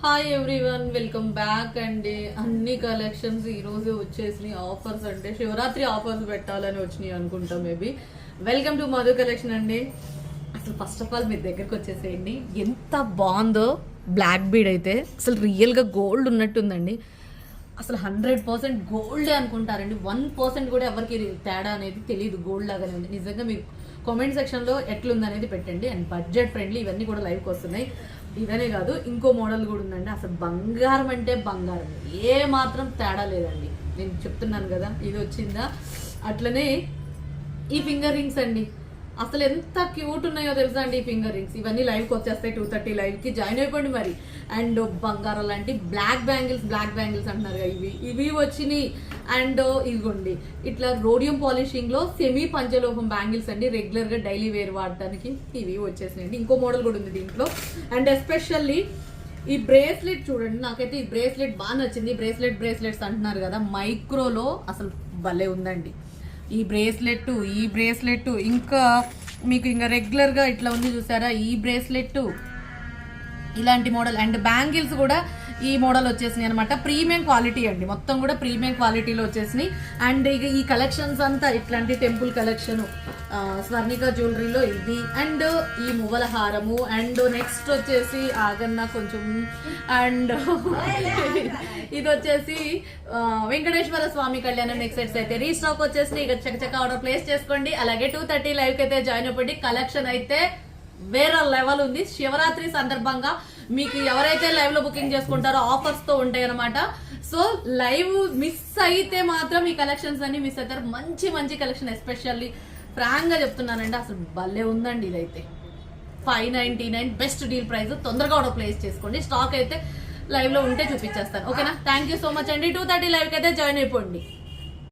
Hi everyone, welcome back అండి. అన్ని collections ఈ రోజు వచ్చేసినాయి. ఆఫర్స్ అంటే శివరాత్రి ఆఫర్స్ పెట్టాలని వచ్చినాయి అనుకుంటా maybe. Welcome to Madhu collection అండి. అసలు ఫస్ట్ ఆఫ్ ఆల్ మీ దగ్గరకు వచ్చేసేయండి. ఎంత బాగుందో బ్లాక్ బీడ్ అయితే అసలు రియల్గా గోల్డ్ ఉన్నట్టుందండి. అసలు 100% గోల్డే అనుకుంటారండి. 1% కూడా ఎవరికి తేడా అనేది తెలియదు. గోల్డ్ లాగానే ఉంది. నిజంగా మీరు కామెంట్ సెక్షన్లో ఎట్లుందనేది పెట్టండి. అండ్ బడ్జెట్ ఫ్రెండ్లీ ఇవన్నీ కూడా లైవ్కి వస్తున్నాయి. ఇదనే కాదు, ఇంకో మోడల్ కూడా ఉందండి. అసలు బంగారం అంటే బంగారం, ఏ మాత్రం తేడా లేదండి. నేను చెప్తున్నాను కదా, ఇది వచ్చిందా. అట్లనే ఈ ఫింగర్ రింగ్స్ అండి, అసలు ఎంత క్యూట్ ఉన్నాయో తెలుసా అండి ఈ ఫింగర్ రింగ్స్. ఇవన్నీ లైవ్కి వచ్చేస్తాయి. 2:30 లైవ్కి జాయిన్ అయిపోండి మరి. అండ్ బంగారం లాంటి బ్లాక్ బ్యాంగిల్స్ అంటున్నారు కదా, ఇవి వచ్చినాయి. అండ్ ఇదిగోండి ఇట్లా రోడియం పాలిషింగ్ లో సెమీ పంచలోహం బ్యాంగిల్స్ అండి. రెగ్యులర్ గా డైలీ వేర్ వాడటానికి ఇవి వచ్చేసినాయండి. ఇంకో మోడల్ కూడా ఉంది దీంట్లో. అండ్ ఎస్పెషల్లీ ఈ బ్రేస్లెట్ చూడండి, నాకైతే ఈ బ్రేస్లెట్ బాగా నచ్చింది. బ్రేస్లెట్స్ అంటున్నారు కదా, మైక్రోలో అసలు భలే ఉందండి ఈ బ్రేస్లెట్. ఇంకా మీకు ఇంకా రెగ్యులర్గా ఇట్లా ఉంది చూసారా, ఈ బ్రేస్లెట్ ఇలాంటి మోడల్. అండ్ బ్యాంగిల్స్ కూడా ఈ మోడల్ వచ్చేసినాయి అనమాట. ప్రీమియం క్వాలిటీ అండి, మొత్తం కూడా ప్రీమియం క్వాలిటీలో వచ్చేసినాయి. అండ్ ఇక ఈ కలెక్షన్స్ అంతా ఇట్లాంటి టెంపుల్ కలెక్షన్, స్వర్ణిక జ్యువెలరీలో ఇది. అండ్ ఈ మువ్వల హారము. అండ్ నెక్స్ట్ వచ్చేసి ఆగన్న కొంచెం. అండ్ ఇది వచ్చేసి వెంకటేశ్వర స్వామి కళ్యాణం నెక్స్ట్ సెట్స్ అయితే రీస్టాక్ వచ్చేసి ఇక చకచక ఆర్డర్ ప్లేస్ చేసుకోండి. అలాగే 2:30 లైవ్కి అయితే జాయిన్ అయిపోండి. కలెక్షన్ అయితే వేరే లెవెల్ ఉంది. శివరాత్రి సందర్భంగా మీకు ఎవరైతే లైవ్ లో బుకింగ్ చేసుకుంటారో ఆఫర్స్ తో ఉంటాయి అనమాట. సో లైవ్ మిస్ అయితే మాత్రం ఈ కలెక్షన్స్ అన్ని మిస్ అవుతారు. మంచి కలెక్షన్, ఎస్పెషల్లీ ఫ్రాంక్ గా చెప్తున్నానండి, అసలు భలే ఉందండి. ఇదైతే 599 బెస్ట్ డీల్ ప్రైస్. తొందరగా ఆర్డర్ ప్లేస్ చేసుకోండి. స్టాక్ అయితే లైవ్ లో ఉంటే చూపించేస్తాను. ఓకేనా? థ్యాంక్ యూ సో మచ్ అండి. 2:30 లైవ్ కి అయితే జాయిన్ అయిపోండి.